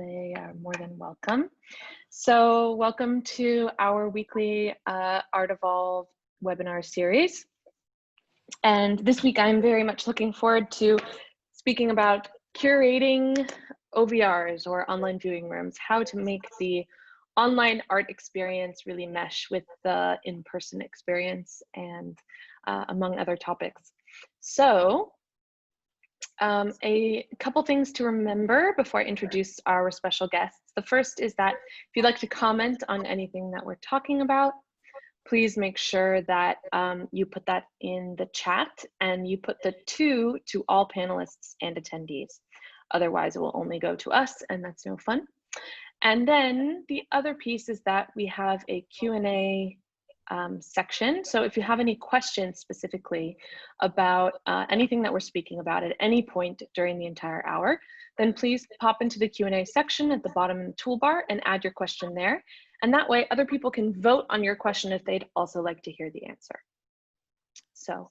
they are more than welcome. So welcome to our weekly ArtEvolve webinar series. And this week I'm very much looking forward to speaking about curating OVRs, or online viewing rooms, how to make the online art experience really mesh with the in-person experience, and among other topics. So a couple things to remember before I introduce our special guests. The first is that if you'd like to comment on anything that we're talking about, please make sure that you put that in the chat, and you put the to all panelists and attendees. Otherwise, it will only go to us, and that's no fun. And then the other piece is that we have a Q&A section. So if you have any questions specifically about anything that we're speaking about at any point during the entire hour, then please pop into the Q&A section at the bottom of the toolbar and add your question there. And that way other people can vote on your question if they'd also like to hear the answer. So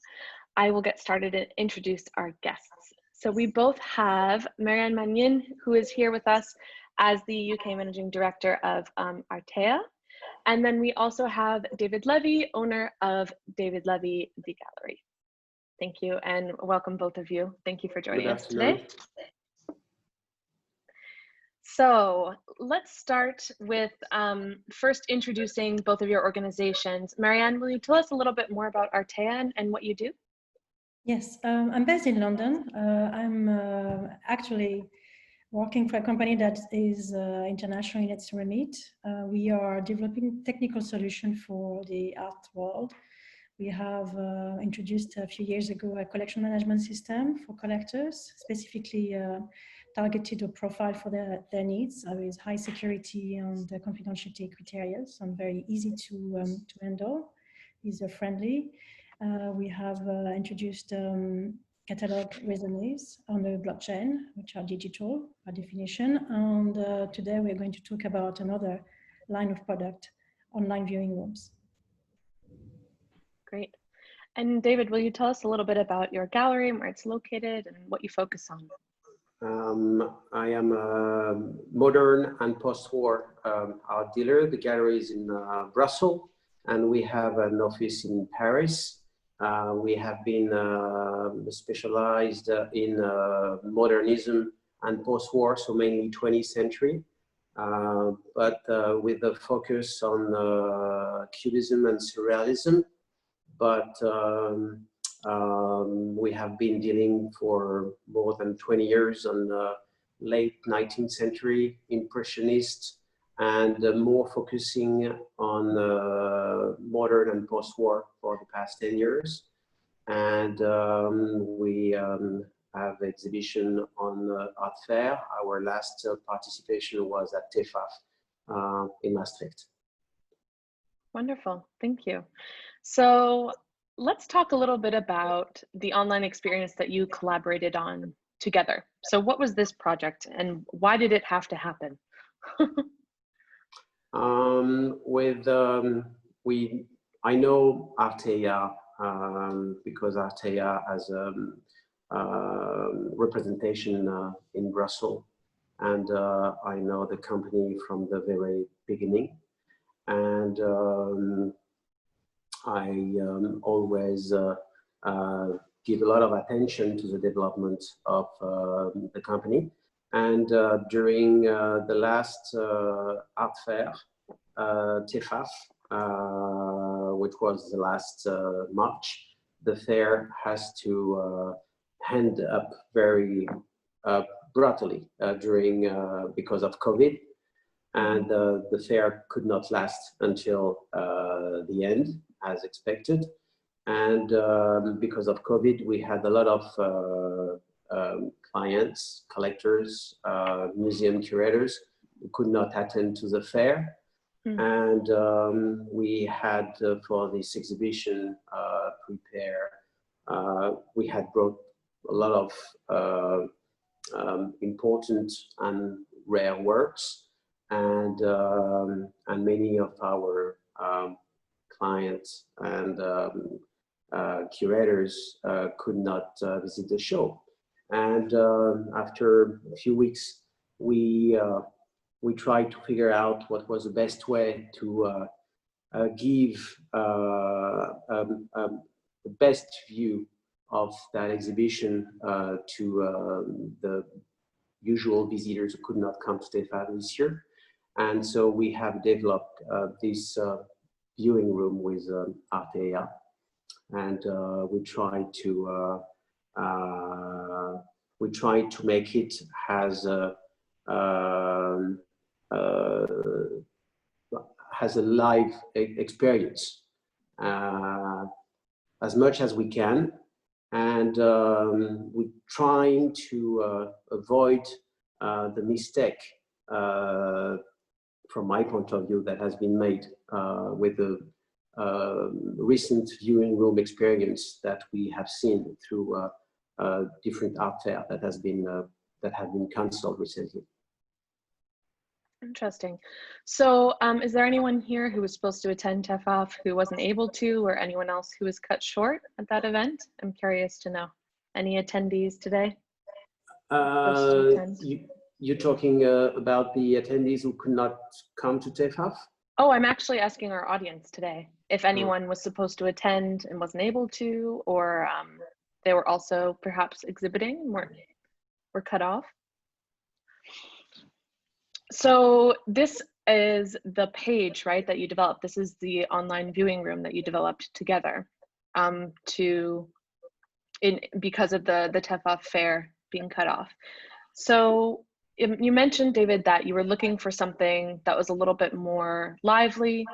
I will get started and introduce our guests. So we both have Marianne Magnin, who is here with us as the UK Managing Director of Artea. And then we also have David Levy, owner of David Levy, the gallery. Thank you, and welcome both of you. Thank you for joining us today. So let's start with first introducing both of your organizations. Marianne, will you tell us a little bit more about Artea and what you do? Yes, I'm based in London. I'm actually working for a company that is international in its remit. We are developing technical solutions for the art world. We have introduced a few years ago a collection management system for collectors, specifically targeted a profile for their needs with high security and confidentiality criteria, and very easy to handle, user-friendly. We have introduced catalog resumes on the blockchain, which are digital by definition. And today we're going to talk about another line of product, online viewing rooms. Great. And David, will you tell us a little bit about your gallery and where it's located and what you focus on? I am a modern and post-war art dealer. The gallery is in Brussels, and we have an office in Paris. We have been specialized in modernism and post-war, so mainly 20th century, but with a focus on cubism and surrealism. But we have been dealing for more than 20 years on late 19th century Impressionist, and more focusing on modern and post-war for the past 10 years. And we have exhibition on Art Fair. Our last participation was at TEFAF in Maastricht. Wonderful, thank you. So let's talk a little bit about the online experience that you collaborated on together. So what was this project and why did it have to happen? I know Artea because Artea has representation in Brussels, and I know the company from the very beginning, and I always give a lot of attention to the development of the company. And during the last art fair, TEFAF, which was the last March, the fair has to end up very brutally during because of COVID, and the fair could not last until the end as expected. And because of COVID, we had a lot of clients, collectors, museum curators who could not attend to the fair. And we had for this exhibition we had brought a lot of important and rare works, and many of our clients and curators could not visit the show. And after a few weeks, we we tried to figure out what was the best way to give the best view of that exhibition to the usual visitors who could not come to TEFAF this year. And so we have developed this viewing room with ArtEvolve, and we try to make it as has a live experience as much as we can, and we're trying to avoid the mistake, from my point of view, that has been made with the recent viewing room experience that we have seen through different art fair that have been cancelled recently. Interesting. So is there anyone here who was supposed to attend TEFAF who wasn't able to, or anyone else who was cut short at that event? I'm curious to know. Any attendees today? You're talking about the attendees who could not come to TEFAF? Oh, I'm actually asking our audience today if anyone was supposed to attend and wasn't able to, or they were also perhaps exhibiting, were cut off. So this is the page, right, that you developed. This is the online viewing room that you developed together because of the TEFAF fair being cut off. So you mentioned, David, that you were looking for something that was a little bit more lively,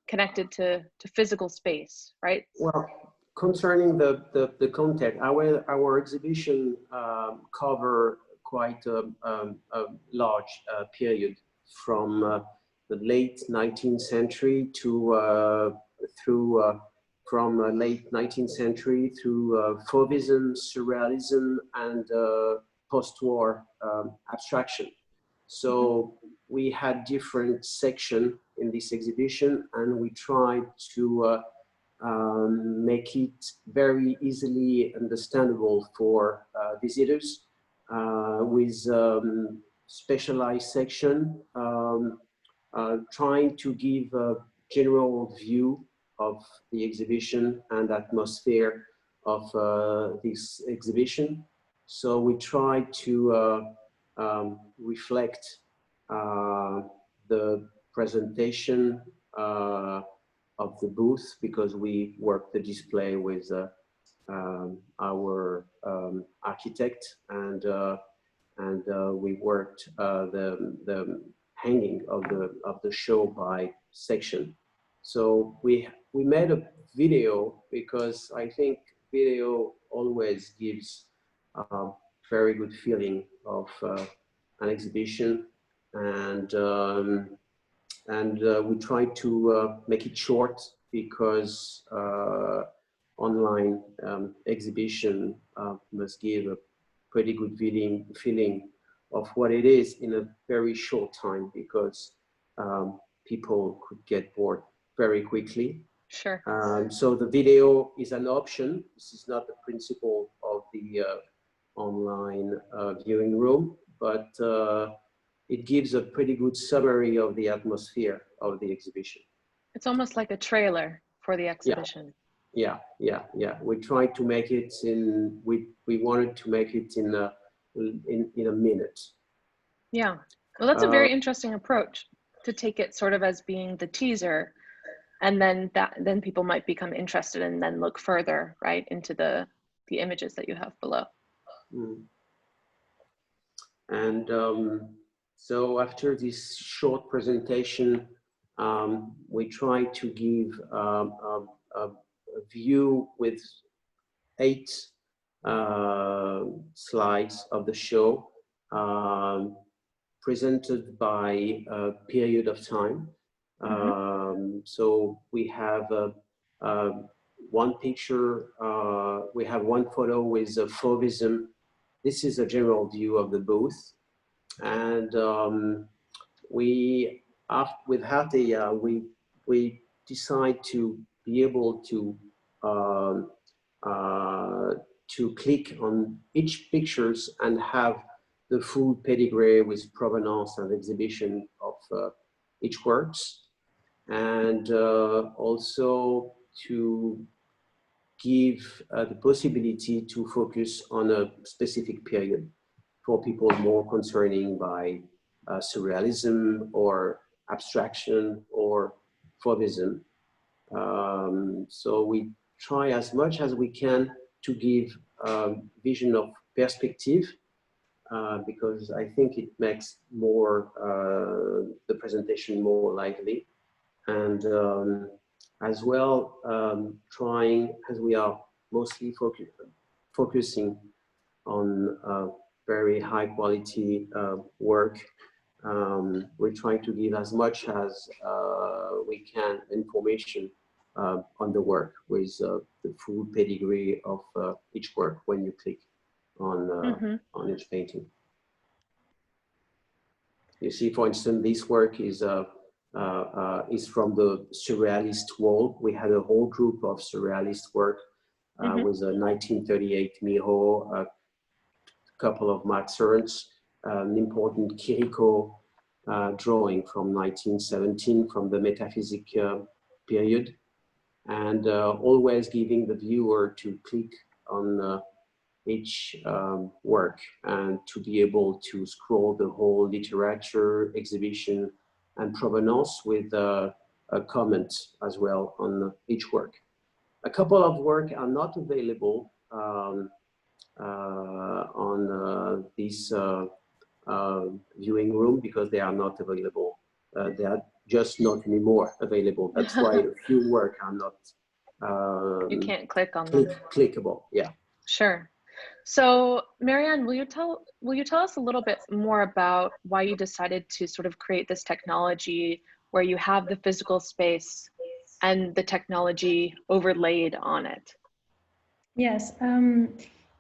connected to physical space, right? Well, concerning the content, our exhibition cover quite a large period from the late 19th century to from late 19th century through Fauvism, Surrealism, and post-war abstraction. So we had different sections in this exhibition, and we tried to make it very easily understandable for visitors with specialized section, trying to give a general view of the exhibition and atmosphere of this exhibition. So we try to reflect the presentation of the booth, because we work the display with our architect, and we worked the hanging of the show by section. So we made a video because I think video always gives a very good feeling of an exhibition, and we try to make it short, because online exhibition must give a pretty good feeling of what it is in a very short time, because people could get bored very quickly. Sure. So the video is an option. This is not the principle of the online viewing room, but it gives a pretty good summary of the atmosphere of the exhibition. It's almost like a trailer for the exhibition. Yeah. We tried to make it in. We wanted to make it in a minute. Yeah. Well, that's a very interesting approach, to take it sort of as being the teaser, and then people might become interested and then look further, right, into the images that you have below. And so after this short presentation, we try to give a view with 8 slides of the show, presented by a period of time. So we have one picture, we have one photo with a Fauvism. This is a general view of the booth. And with ArtEvolve, we decide to be able to click on each pictures and have the full pedigree with provenance and exhibition of each works, and also to give the possibility to focus on a specific period for people more concerning by surrealism or abstraction or Fauvism. So we try as much as we can to give vision of perspective, because I think it makes more the presentation more lively, and as well trying, as we are mostly focusing on very high quality work, we're trying to give as much as we can information on the work with the full pedigree of each work when you click on each painting. You see, for instance, this work is from the surrealist wall. We had a whole group of surrealist work with a 1938 Miro, a couple of Max Ernst, an important Chirico drawing from 1917 from the metaphysic period, and always giving the viewer to click on each work and to be able to scroll the whole literature, exhibition, and provenance with a comment as well on each work. A couple of work are not available on this viewing room because they are not available. They are just not anymore available. That's why a few work are not you can't click on them. Clickable. Yeah. Sure. So Marianne, will you tell us a little bit more about why you decided to sort of create this technology where you have the physical space and the technology overlaid on it? Yes,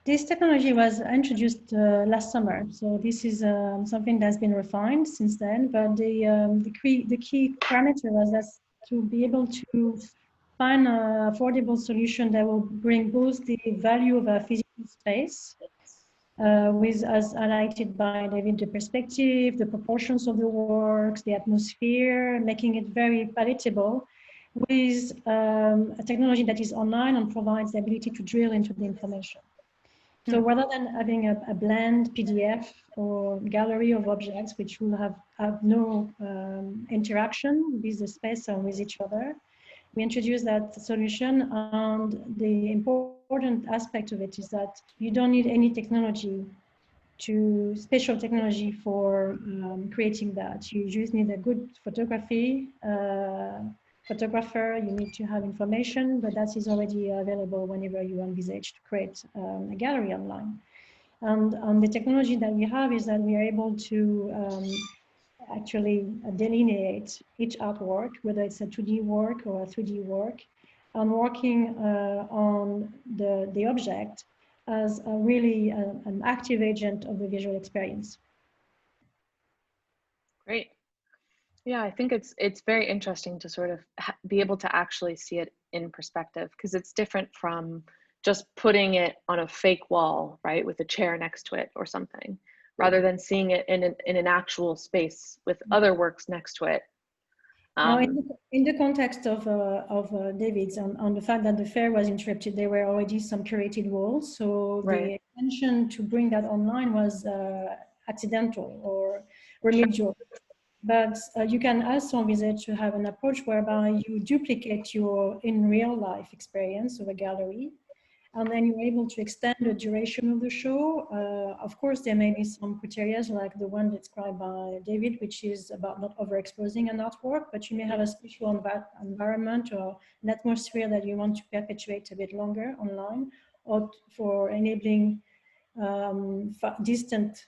this technology was introduced last summer. So this is something that's been refined since then, but the key parameter was that to be able to find an affordable solution that will bring both the value of a physical space with, as highlighted by David, the perspective, the proportions of the works, the atmosphere, making it very palatable, with a technology that is online and provides the ability to drill into the information. So rather than having a bland PDF or gallery of objects, which will have no interaction with the space or with each other, we introduced that solution, and the important aspect of it is that you don't need any technology special technology for creating that. You just need a good photographer, you need to have information, but that is already available whenever you envisage to create a gallery online. And the technology that we have is that we are able to actually delineate each artwork, whether it's a 2D work or a 3D work, and working on the object as really an active agent of the visual experience. Great. Yeah, I think it's very interesting to sort of be able to actually see it in perspective, because it's different from just putting it on a fake wall, right, with a chair next to it or something, rather than seeing it in an actual space with other works next to it. Now, in the context of David's, on the fact that the fair was interrupted, there were already some curated walls. So the intention to bring that online was accidental or remedial. But you can also envisage to have an approach whereby you duplicate your in real life experience of a gallery, and then you're able to extend the duration of the show. Of course, there may be some criteria like the one described by David, which is about not overexposing an artwork, but you may have a special environment or an atmosphere that you want to perpetuate a bit longer online, or for enabling distant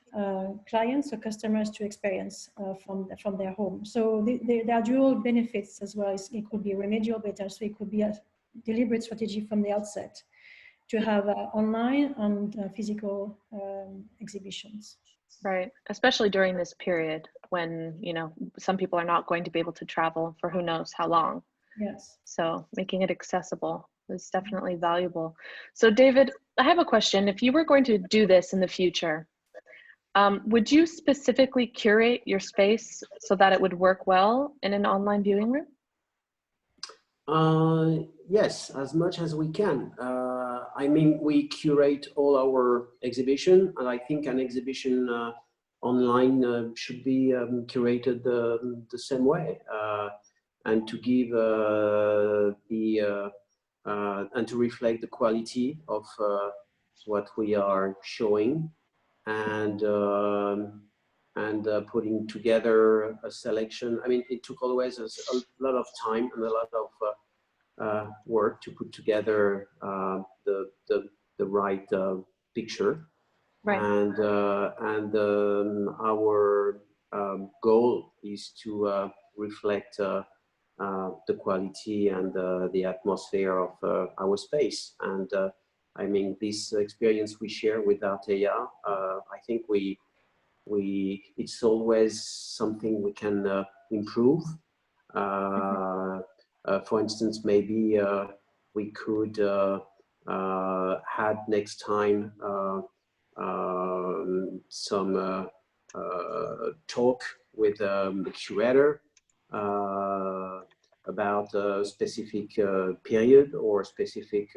clients or customers to experience from their home. So there are dual benefits as well. It could be remedial, but also it could be a deliberate strategy from the outset to have online and physical exhibitions. Right, especially during this period when, you know, some people are not going to be able to travel for who knows how long. Yes. So making it accessible is definitely valuable. So David, I have a question. If you were going to do this in the future, Would you specifically curate your space so that it would work well in an online viewing room? Yes, as much as we can. I mean, we curate all our exhibition, and I think an exhibition online should be curated the same way, and to give and to reflect the quality of what we are showing, and putting together a selection. I mean, it took always a lot of time and a lot of work to put together the right picture. Right. And our goal is to reflect the quality and the atmosphere of our space. And I mean, this experience we share with Artea, I think it's always something we can improve. For instance, maybe we could have next time some talk with the curator about a specific period or specific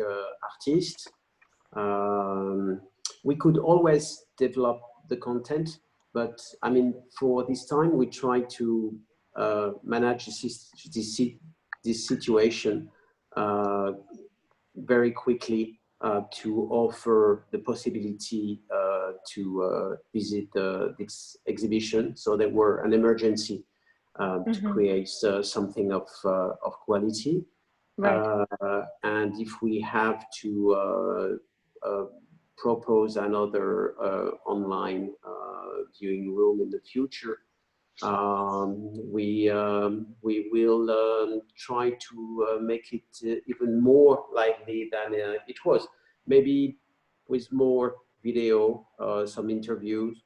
artist. We could always develop the content, but I mean, for this time, we try to manage this situation very quickly to offer the possibility to visit this exhibition. So there were an emergency to create something of quality. Right. And if we have to propose another online viewing room in the future, we will try to make it even more lively than it was. Maybe with more video, some interviews.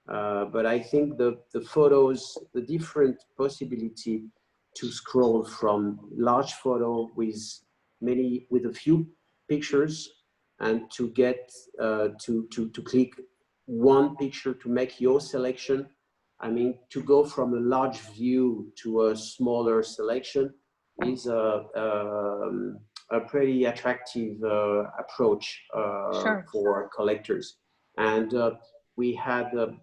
But I think the photos, the different possibility to scroll from large photo with a few pictures, and to get to click one picture to make your selection. I mean, to go from a large view to a smaller selection is a pretty attractive approach Sure. for collectors. And we had a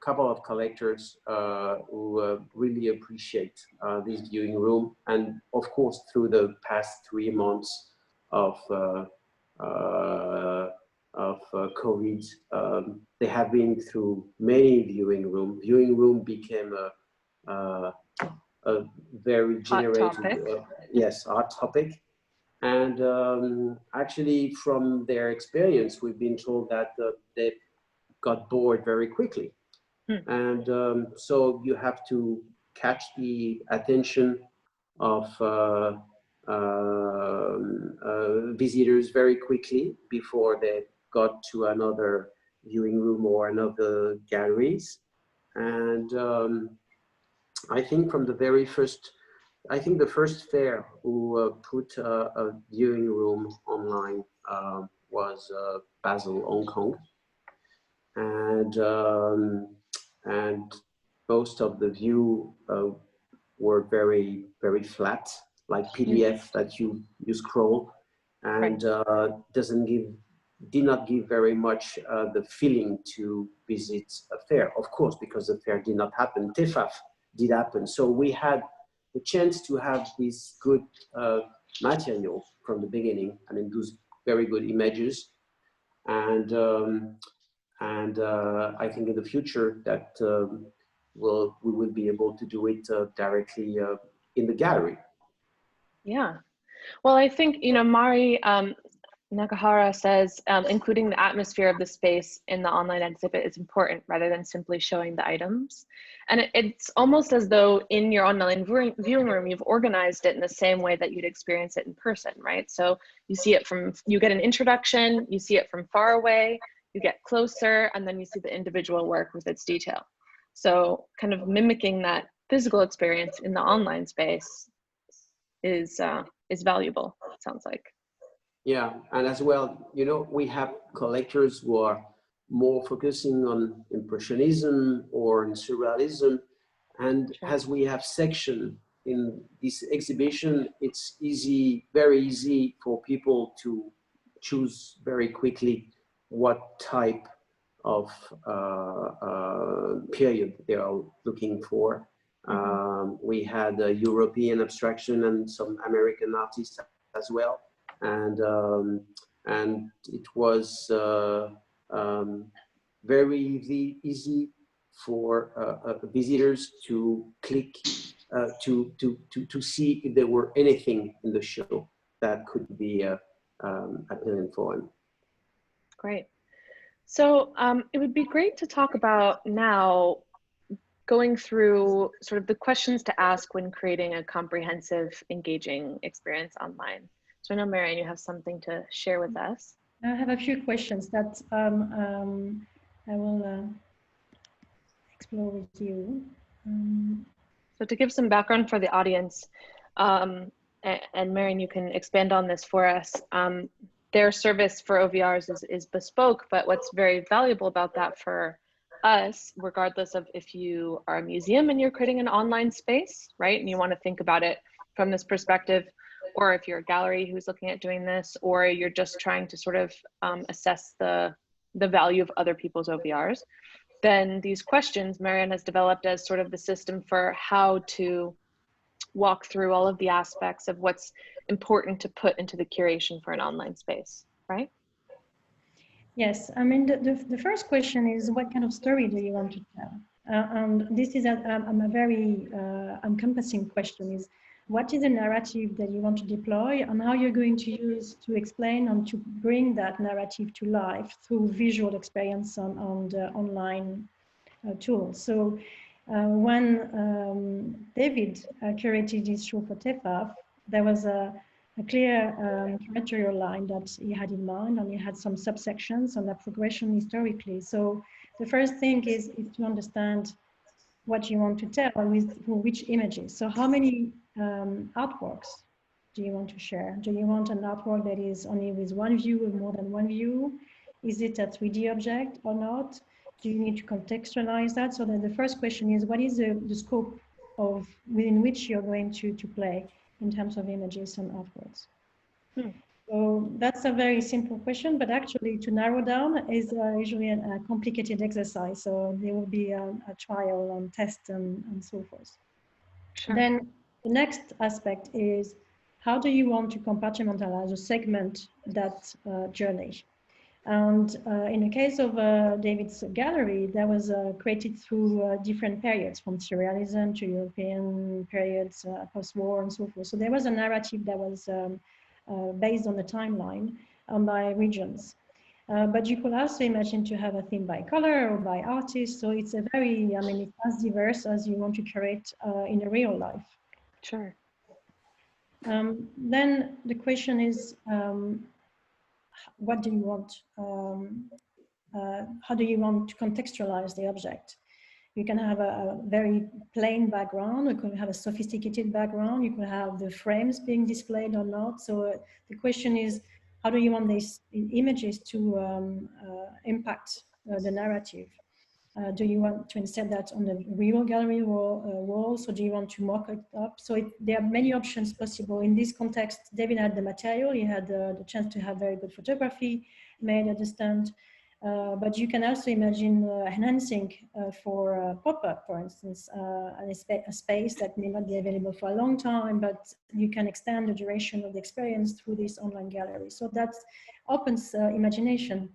couple of collectors who really appreciate this viewing room. And of course, through the past 3 months of COVID, they have been through many viewing rooms. Viewing room became a very generated, yes, art topic. And actually, from their experience, we've been told that they got bored very quickly. And so you have to catch the attention of visitors very quickly before they got to another viewing room or another galleries. And I think from the very first, I think the first fair who put a viewing room online was Basel, Hong Kong. And most of the view were very, very flat, like PDF that you scroll, and did not give very much the feeling to visit a fair. Of course, because the fair did not happen, TEFAF did happen. So we had the chance to have this good material from the beginning. I mean, those very good images. And I think in the future that we will be able to do it directly in the gallery. Yeah. Well, I think, you know, Mari Nakahara says including the atmosphere of the space in the online exhibit is important rather than simply showing the items. And it's almost as though in your online viewing room, you've organized it in the same way that you'd experience it in person, right? So you see it you get an introduction, you see it from far away, you get closer, and then you see the individual work with its detail. So kind of mimicking that physical experience in the online space is valuable, it sounds like. Yeah, and as well, you know, we have collectors who are more focusing on Impressionism or in Surrealism. And Sure. as we have section in this exhibition, it's easy, very easy for people to choose very quickly what type of period they are looking for. We had a European abstraction and some American artists as well. And it was very easy for visitors to click to see if there were anything in the show that could be appealing for them. Great. So it would be great to talk about now going through sort of the questions to ask when creating a comprehensive, engaging experience online. So I know, Marianne, you have something to share with us. I have a few questions that I will explore with you. So to give some background for the audience, and Marianne, you can expand on this for us. Their service for OVRs is bespoke, but what's very valuable about that for us, regardless of if you are a museum and you're creating an online space, right? And you want to think about it from this perspective, or if you're a gallery who's looking at doing this, or you're just trying to sort of assess the value of other people's OVRs, then these questions Marianne has developed as sort of the system for how to walk through all of the aspects of what's important to put into the curation for an online space, right? Yes, I mean, the first question is, what kind of story do you want to tell? And this is a very encompassing question, is what is the narrative that you want to deploy and how you're going to use to explain and to bring that narrative to life through visual experience on the online tools. So when David curated this show for TEFAF, there was a clear curatorial line that he had in mind, and he had some subsections on the progression historically. So the first thing is to understand what you want to tell with which images. So how many artworks do you want to share? Do you want an artwork that is only with one view or more than one view? Is it a 3D object or not? Do you need to contextualize that? So then the first question is, what is the scope of within which you're going to play in terms of images and artworks? So that's a very simple question, but actually to narrow down is usually a complicated exercise. So there will be a trial and test and so forth. Sure. Then the next aspect is, how do you want to compartmentalize or segment that journey? And in the case of David's gallery, that was created through different periods, from Surrealism to European periods, post-war and so forth. So there was a narrative that was based on the timeline by regions. But you could also imagine to have a theme by color or by artist. So it's a very, I mean, it's as diverse as you want to curate in a real life. Sure. Then the question is, what do you want? How do you want to contextualize the object? You can have a very plain background, you can have a sophisticated background, you can have the frames being displayed or not. So the question is, how do you want these images to impact the narrative? Do you want to insert that on the real gallery walls, or do you want to mock it up? So there are many options possible. In this context, David had the material, he had the chance to have very good photography made at the stand. But you can also imagine enhancing for pop-up, for instance, a space that may not be available for a long time, but you can extend the duration of the experience through this online gallery. So that opens imagination.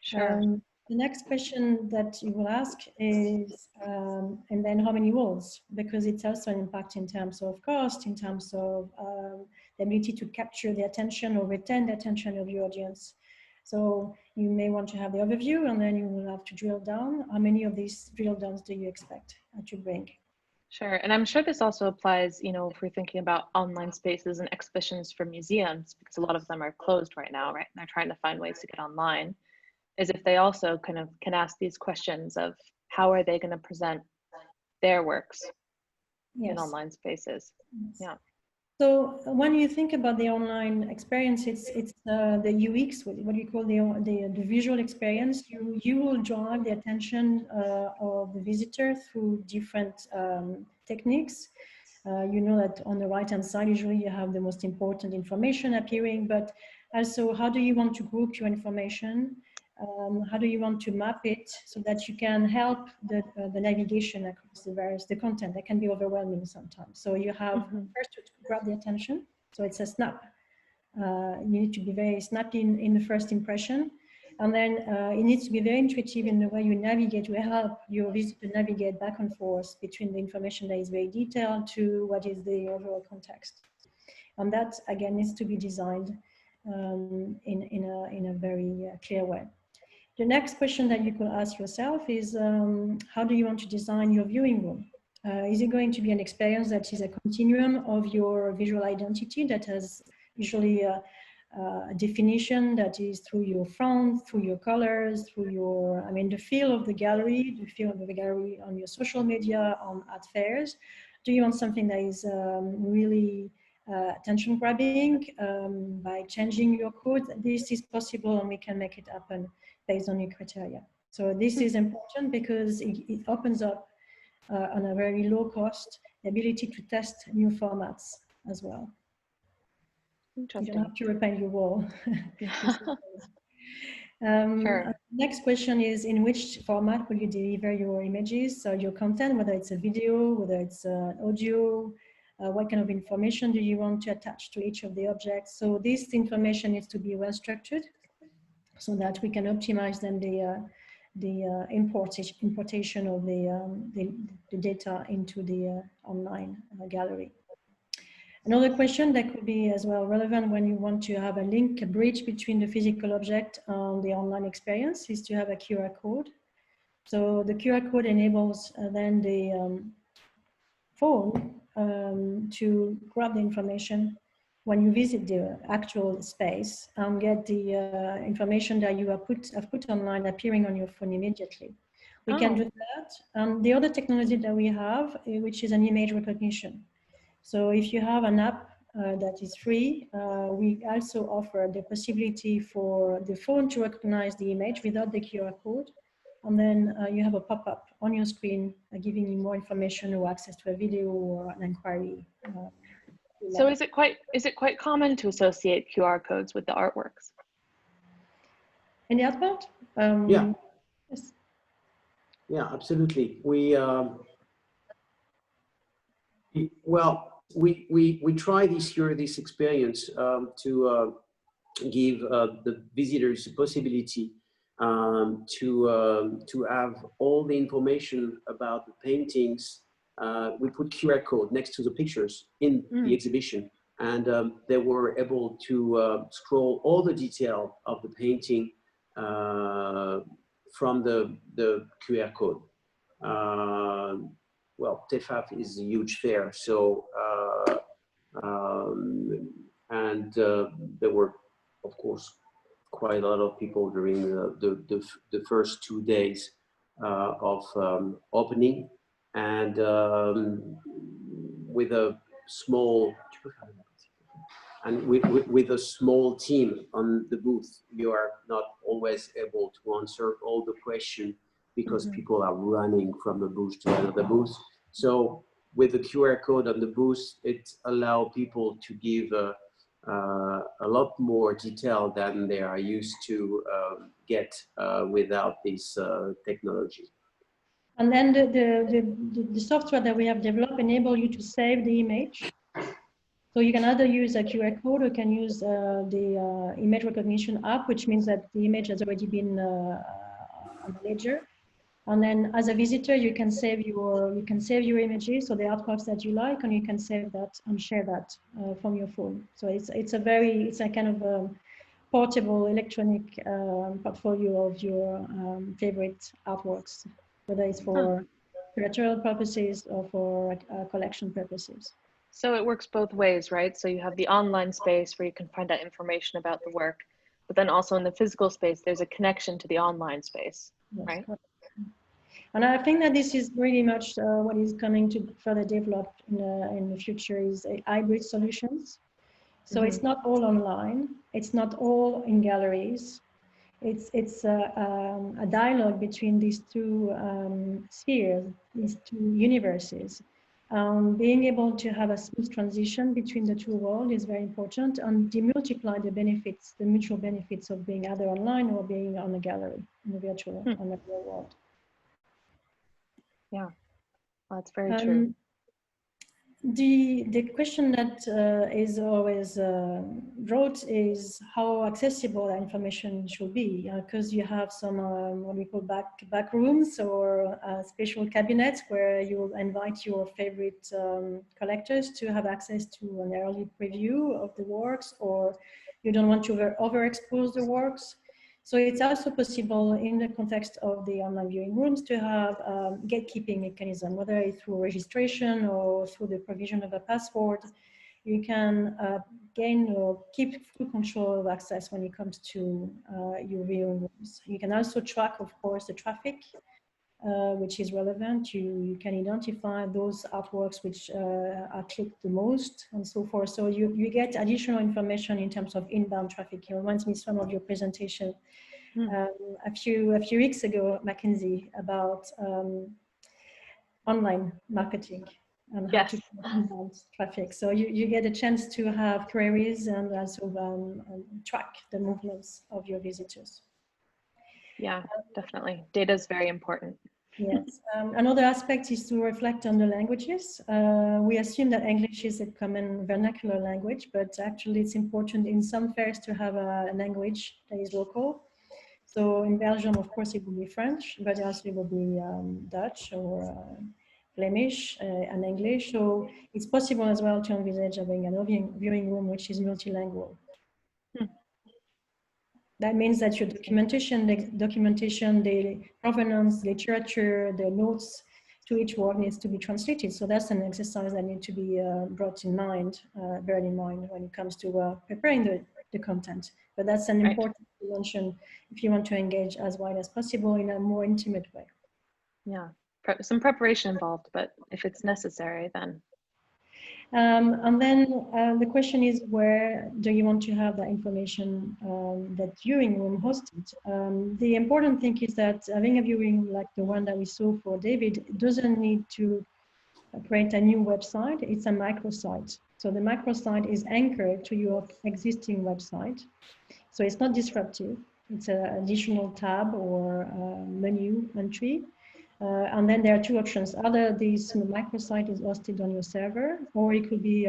Sure. The next question that you will ask is, and then how many walls? Because it's also an impact in terms of cost, in terms of the ability to capture the attention or retain the attention of your audience. So you may want to have the overview, and then you will have to drill down. How many of these drill downs do you expect to bring? Sure, and I'm sure this also applies, you know, if we're thinking about online spaces and exhibitions for museums, because a lot of them are closed right now, right? And they're trying to find ways to get online, is if they also kind of can ask these questions of how are they going to present their works in online spaces. Yes. Yeah. So when you think about the online experience, it's the UX, what you call the visual experience. You will drive the attention of the visitor through different techniques. You know that on the right-hand side, usually you have the most important information appearing, but also how do you want to group your information? How do you want to map it so that you can help the navigation across the content that can be overwhelming sometimes. So you have first to grab the attention. So it's a snap. You need to be very snappy in the first impression. And then it needs to be very intuitive in the way you navigate to help your visitor navigate back and forth between the information that is very detailed to what is the overall context. And that, again, needs to be designed in a very clear way. The next question that you could ask yourself is, how do you want to design your viewing room? Is it going to be an experience that is a continuum of your visual identity that has usually a definition that is through your font, through your colors, through your, I mean, the feel of the gallery on your social media, on art fairs? Do you want something that is really attention grabbing by changing your code? This is possible and we can make it happen based on your criteria. So this is important because it opens up on a very low cost the ability to test new formats as well. You don't have to repaint your wall. Sure. Next question is, in which format will you deliver your images, so your content, whether it's a video, whether it's audio, what kind of information do you want to attach to each of the objects? So this information needs to be well structured so that we can optimize then the importation of the data into the online gallery. Another question that could be as well relevant when you want to have a link, a bridge between the physical object and the online experience is to have a QR code. So the QR code enables then the phone to grab the information when you visit the actual space and get the information that you have put online appearing on your phone immediately. We can do that. The other technology that we have, which is an image recognition. So if you have an app that is free, we also offer the possibility for the phone to recognize the image without the QR code. And then you have a pop-up on your screen giving you more information or access to a video or an inquiry. So is it quite common to associate QR codes with the artworks? In the art part? Yeah. Yes. Yeah, absolutely. We try this year this experience to give the visitors the possibility to have all the information about the paintings. We put QR code next to the pictures in the exhibition, and they were able to scroll all the detail of the painting from the QR code. Well, TEFAF is a huge fair, so there were, of course, quite a lot of people during the first 2 days of opening, and with a small with a small team on the booth, you are not always able to answer all the questions because people are running from a booth to another booth. So with the QR code on the booth, it allows people to give a lot more detail than they are used to get without this technology. And then the software that we have developed enable you to save the image. So you can either use a QR code or you can use the image recognition app, which means that the image has already been on the ledger. And then as a visitor, you can save your images, so the artworks that you like, and you can save that and share that from your phone. So it's a kind of portable electronic portfolio of your favorite artworks, whether it's for curatorial purposes or for collection purposes. So it works both ways, right? So you have the online space where you can find out information about the work, but then also in the physical space, there's a connection to the online space, Yes, right? correct. And I think that this is really much what is coming to further develop in the future is hybrid solutions. So it's not all online, it's not all in galleries. It's a dialogue between these two spheres, these two universes. Being able to have a smooth transition between the two worlds is very important, and demultiply the benefits, the mutual benefits of being either online or being on a gallery, in the virtual, on the real world. Yeah, well, that's very true. The question that is always brought is how accessible that information should be, because you have some what we call back rooms or special cabinets where you invite your favorite collectors to have access to an early preview of the works, or you don't want to overexpose the works. So it's also possible in the context of the online viewing rooms to have gatekeeping mechanism, whether it's through registration or through the provision of a password. You can gain or keep full control of access when it comes to your viewing rooms. You can also track, of course, the traffic, which is relevant. You can identify those artworks which are clicked the most and so forth. So you get additional information in terms of inbound traffic. It reminds me some of your presentation a few weeks ago, Mackenzie, about online marketing and how to inbound traffic. So you get a chance to have queries and also track the movements of your visitors. Yeah, definitely. Data is very important. Yes. Another aspect is to reflect on the languages. We assume that English is a common vernacular language, but actually it's important in some fairs to have a language that is local. So in Belgium, of course, it will be French, but also it will be Dutch or Flemish and English. So it's possible as well to envisage having a viewing room which is multilingual. That means that your documentation, the provenance, literature, the notes to each work needs to be translated. So that's an exercise that needs to be brought in mind, beared in mind when it comes to preparing the content. But that's an important dimension if you want to engage as wide as possible in a more intimate way. Yeah, some preparation involved, but if it's necessary, then. And then the question is, where do you want to have that information that viewing room hosted? The important thing is that having a viewing like the one that we saw for David doesn't need to create a new website. It's a microsite. So the microsite is anchored to your existing website. So it's not disruptive. It's an additional tab or menu entry. And then there are two options. Either this microsite is hosted on your server, or it could be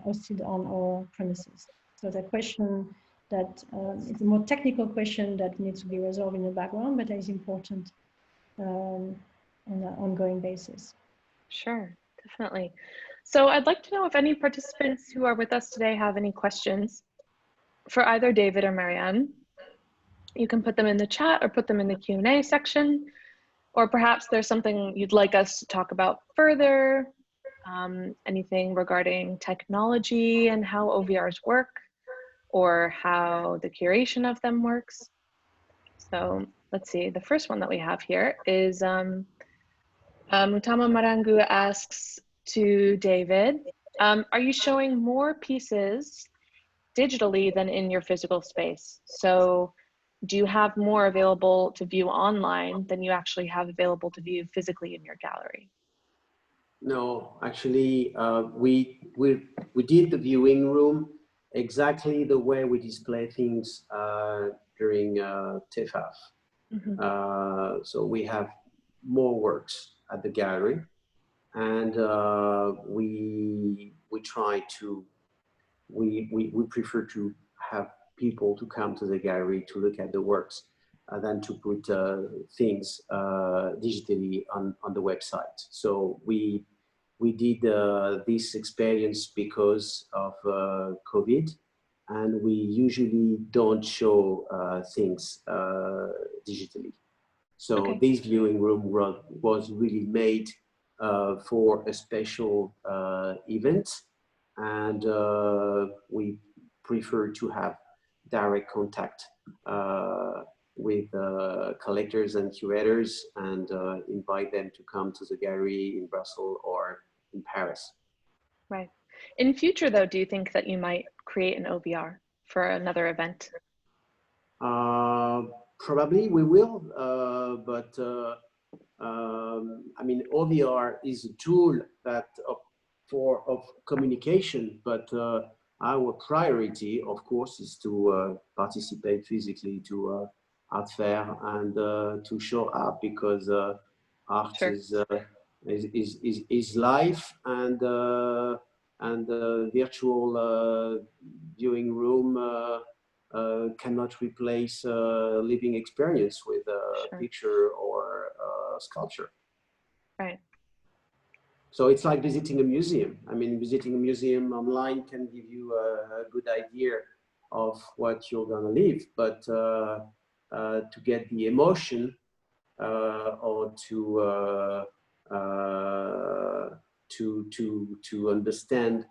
hosted on our premises. So the question that it's a more technical question that needs to be resolved in the background, but is important on an ongoing basis. Sure, definitely. So I'd like to know if any participants who are with us today have any questions for either David or Marianne. You can put them in the chat or put them in the Q&A section. Or perhaps there's something you'd like us to talk about further, anything regarding technology and how OVRs work, or how the curation of them works. So let's see, the first one that we have here is Mutama Marangu asks to David, are you showing more pieces digitally than in your physical space? So do you have more available to view online than you actually have available to view physically in your gallery? No, actually, we did the viewing room exactly the way we display things during TEFAF. So we have more works at the gallery, and we prefer to have people to come to the gallery to look at the works than to put things digitally on the website. So we did this experience because of COVID, and we usually don't show things digitally. So this viewing room was really made for a special event, and we prefer to have direct contact with collectors and curators and invite them to come to the gallery in Brussels or in Paris. Right. In future, though, do you think that you might create an OVR for another event? Probably we will, but I mean, OVR is a tool that of communication, but our priority, of course, is to participate physically to art fair and to show up, because art Sure. is life, and virtual viewing room cannot replace living experience with a Sure. picture or sculpture. Right. So it's like visiting a museum. I mean, visiting a museum online can give you a good idea of what you're gonna live, but to get the emotion or to understand,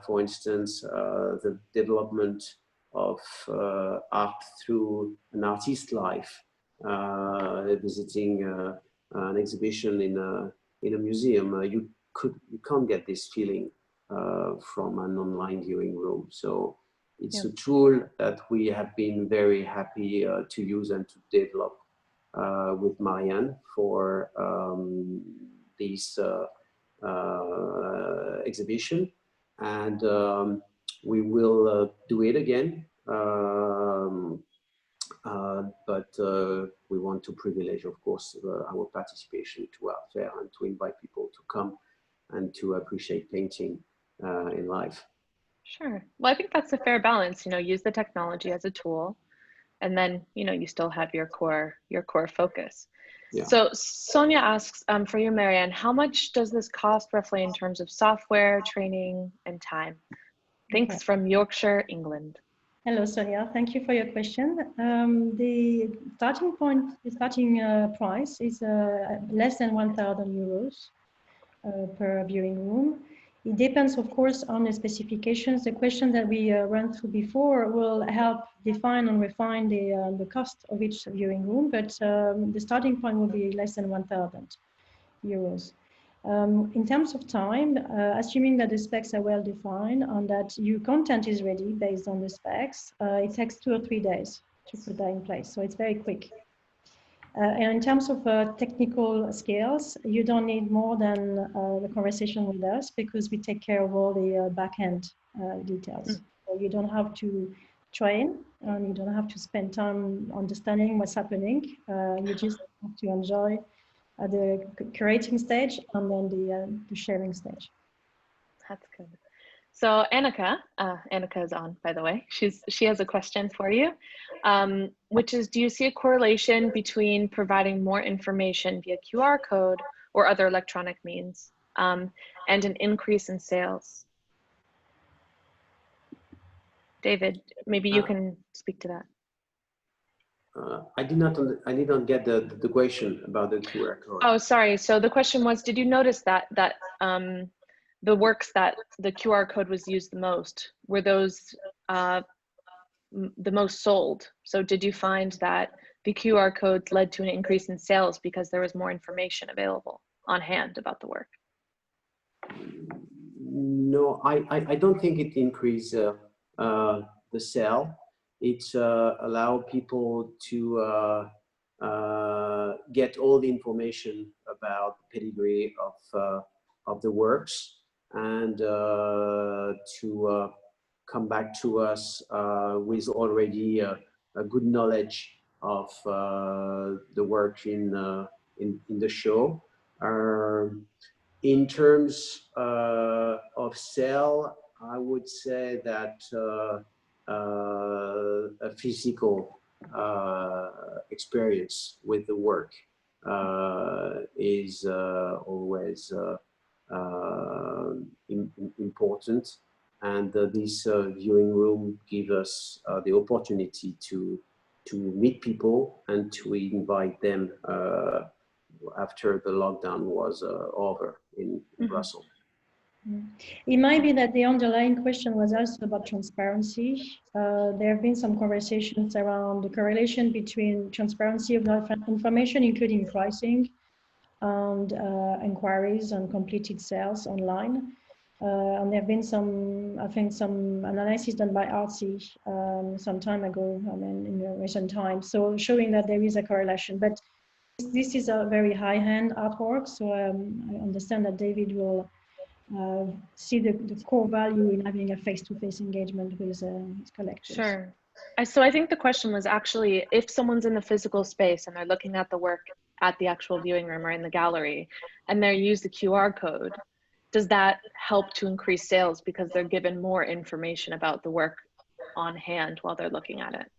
for instance, the development of art through an artist's life, visiting an exhibition in a museum, you can't get this feeling from an online viewing room. So it's a tool that we have been very happy to use and to develop with Marianne for this exhibition, and we will do it again. But we want to privilege, of course, our participation to Art Fair and to invite people to come and to appreciate painting in life. Sure. Well, I think that's a fair balance. You know, use the technology as a tool, and then you still have your core focus. Yeah. So Sonia asks, for you, Marianne, how much does this cost roughly in terms of software, training, and time? Thanks, from Yorkshire, England. Hello, Sonia. Thank you for your question. The starting price is less than 1,000 euros per viewing room. It depends, of course, on the specifications. The question that we ran through before will help define and refine the cost of each viewing room, but the starting point will be less than 1,000 euros. In terms of time, assuming that the specs are well defined and that your content is ready based on the specs, it takes 2 or 3 days to put that in place. So it's very quick. And in terms of technical skills, you don't need more than the conversation with us, because we take care of all the back-end details. So you don't have to train, and you don't have to spend time understanding what's happening. You just have to enjoy the curating stage and then the sharing stage. That's good. So Annika is on, by the way. She has a question for you, which is, do you see a correlation between providing more information via QR code or other electronic means and an increase in sales? David, maybe you can speak to that. I did not get the question about the QR code. Oh, sorry. So the question was, did you notice that the works that the QR code was used the most, were those the most sold? So did you find that the QR codes led to an increase in sales because there was more information available on hand about the work? No, I don't think it increased the sale. It allowed people to get all the information about the pedigree of the works, and to come back to us with already a good knowledge of the work in the show. In terms of sale, I would say that a physical experience with the work is always important, and this viewing room gives us the opportunity to meet people and to invite them after the lockdown was over in Brussels. It might be that the underlying question was also about transparency. There have been some conversations around the correlation between transparency of information, including pricing, and inquiries on completed sales online. And there have been some, I think, some analysis done by Artsy some time ago, I mean, in the recent times, so showing that there is a correlation. But this is a very high-end artwork, so I understand that David will see the core value in having a face-to-face engagement with his collectors. Sure. So I think the question was actually, if someone's in the physical space and they're looking at the work at the actual viewing room or in the gallery, and they use the QR code, does that help to increase sales because they're given more information about the work on hand while they're looking at it?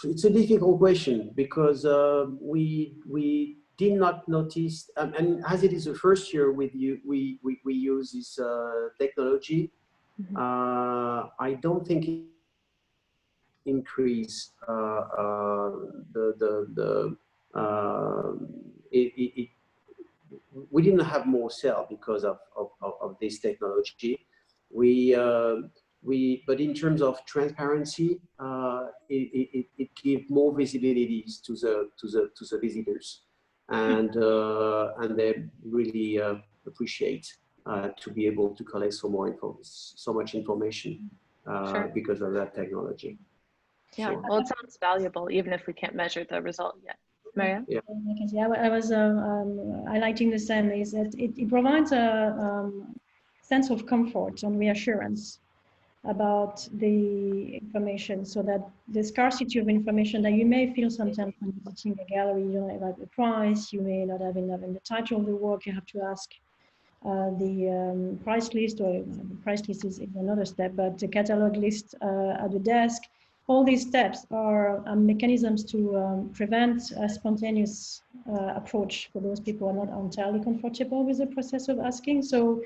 It's a difficult question because we did not notice, and as it is the first year with you, we use this technology. I don't think it increase we didn't have more sale because of this technology. But in terms of transparency, it gives more visibility to the visitors, and they really appreciate to be able to collect so much information Sure. because of that technology. Yeah, So, well, it sounds valuable even if we can't measure the result yet. Maria? Yeah, I was highlighting the same, is that it provides a sense of comfort and reassurance about the information, so that the scarcity of information that you may feel sometimes when visiting a gallery, you don't have the price, you may not have the title of the work, you have to ask the price list, or the price list is another step, but the catalog list at the desk. All these steps are mechanisms to prevent a spontaneous approach for those people who are not entirely comfortable with the process of asking. So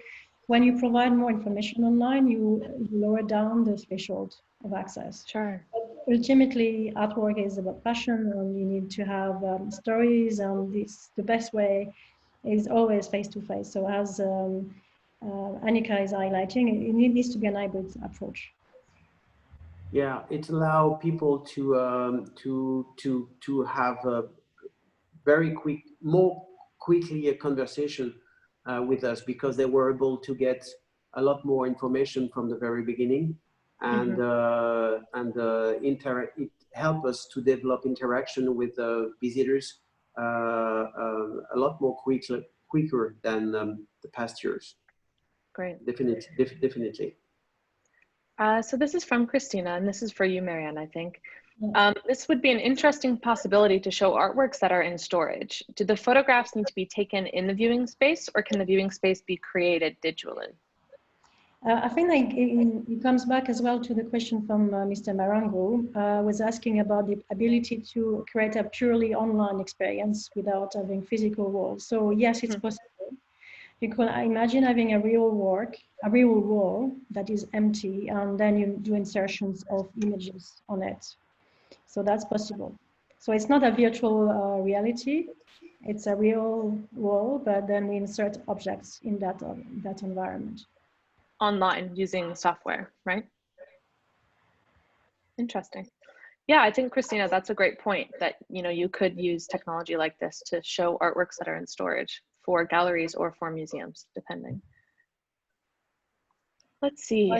when you provide more information online, you lower down the threshold of access. Sure. But ultimately, artwork is about passion, and you need to have stories, and the best way is always face-to-face. So as Annika is highlighting, it needs to be an hybrid approach. Yeah, it allows people to have a very more quickly a conversation with us, because they were able to get a lot more information from the very beginning, and it helped us to develop interaction with visitors a lot more quicker than the past years. Great. Definitely. So this is from Christina, and this is for you, Marianne, I think. This would be an interesting possibility to show artworks that are in storage. Do the photographs need to be taken in the viewing space, or can the viewing space be created digitally? I think it comes back as well to the question from Mr. Marango, was asking about the ability to create a purely online experience without having physical walls. So yes, it's possible. You can imagine having a real wall that is empty, and then you do insertions of images on it. So that's possible. So it's not a virtual reality. It's a real wall, but then we insert objects in that environment. Online using software, right? Interesting. Yeah, I think, Christina, that's a great point, that you could use technology like this to show artworks that are in storage for galleries or for museums, depending. Let's see.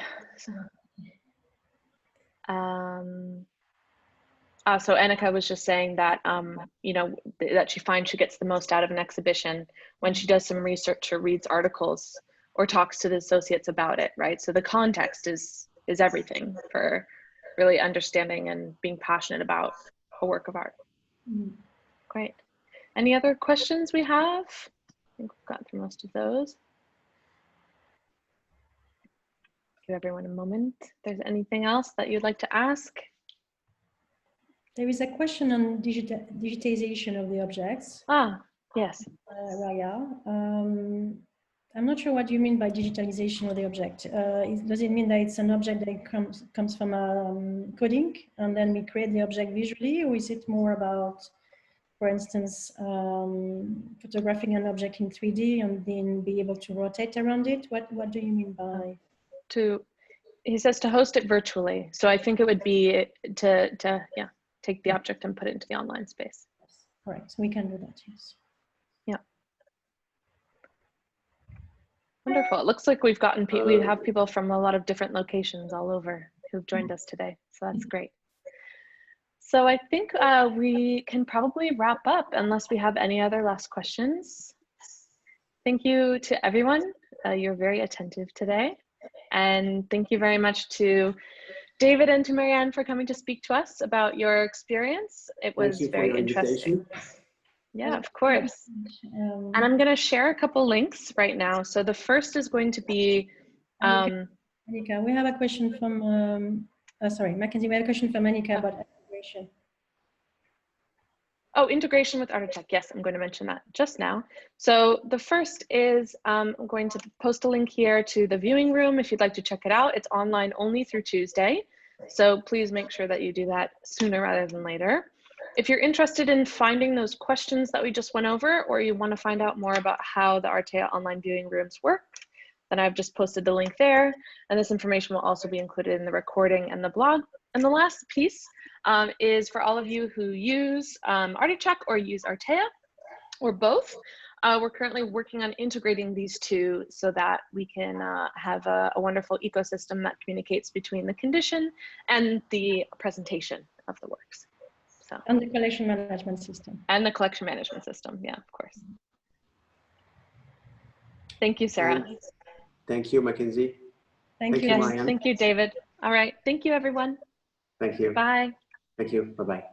So Annika was just saying that, that she finds she gets the most out of an exhibition when she does some research or reads articles or talks to the associates about it, right? So the context is everything for really understanding and being passionate about a work of art. Great. Any other questions we have? I think we've got through most of those. Give everyone a moment. If there's anything else that you'd like to ask. There is a question on digitization of the objects. Yes. Raya. I'm not sure what you mean by digitalization of the object. Does it mean that it's an object that comes from coding, and then we create the object visually, or is it more about for instance, photographing an object in 3D and then be able to rotate around it? What do you mean by? He says to host it virtually. So I think it would be to take the object and put it into the online space. Correct. We can do that, yes. Yeah. Wonderful. It looks like we have people from a lot of different locations all over who've joined us today. So that's great. So I think we can probably wrap up unless we have any other last questions. Thank you to everyone. You're very attentive today. And thank you very much to David and to Marianne for coming to speak to us about your experience. It was very interesting. Yeah, of course. And I'm going to share a couple links right now. So the first is going to be... Annika, we have a question from, sorry, Mackenzie, we have a question from Annika about integration. Oh, integration with ArtEvolve. Yes, I'm going to mention that just now. So the first is I'm going to post a link here to the viewing room if you'd like to check it out. It's online only through Tuesday. So please make sure that you do that sooner rather than later. If you're interested in finding those questions that we just went over, or you want to find out more about how the Artea online viewing rooms work, then I've just posted the link there. And this information will also be included in the recording and the blog. And the last piece is for all of you who use Articheck or use Artea, or both. We're currently working on integrating these two so that we can have a wonderful ecosystem that communicates between the condition and the presentation of the works. So, and the collection management system. And the collection management system, yeah, of course. Thank you, Sarah. Thank you, Mackenzie. Thank you, Marianne. Thank you, David. All right, thank you, everyone. Thank you. Bye. Thank you, bye-bye.